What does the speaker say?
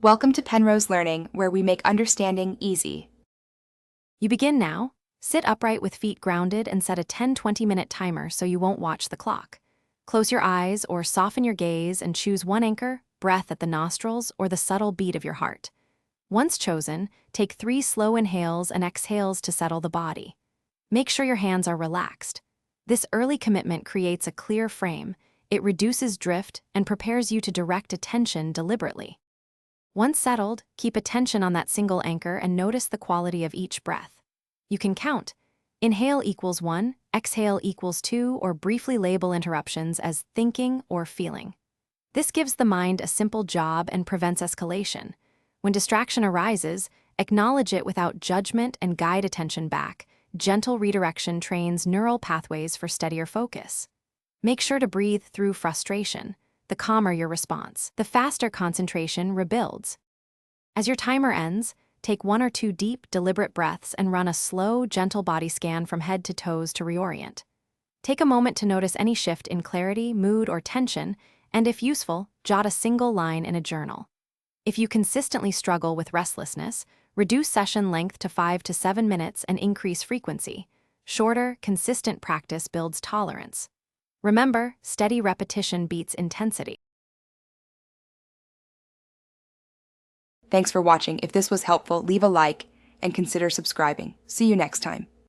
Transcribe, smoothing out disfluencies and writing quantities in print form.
Welcome to Penrose Learning, where we make understanding easy. You begin now. Sit upright with feet grounded and set a 10-20-minute timer so you won't watch the clock. Close your eyes or soften your gaze and choose one anchor, breath at the nostrils, or the subtle beat of your heart. Once chosen, take 3 slow inhales and exhales to settle the body. Make sure your hands are relaxed. This early commitment creates a clear frame. It reduces drift and prepares you to direct attention deliberately. Once settled, keep attention on that single anchor and notice the quality of each breath. You can count. Inhale equals 1, exhale equals 2, or briefly label interruptions as thinking or feeling. This gives the mind a simple job and prevents escalation. When distraction arises, acknowledge it without judgment and guide attention back. Gentle redirection trains neural pathways for steadier focus. Make sure to breathe through frustration. The calmer your response, the faster concentration rebuilds. As your timer ends, take 1 or 2 deep, deliberate breaths and run a slow, gentle body scan from head to toes to reorient. Take a moment to notice any shift in clarity, mood, or tension, and if useful, jot a single line in a journal. If you consistently struggle with restlessness, reduce session length to 5 to 7 minutes and increase frequency. Shorter, consistent practice builds tolerance. Remember, steady repetition beats intensity. Thanks for watching. If this was helpful, leave a like and consider subscribing. See you next time.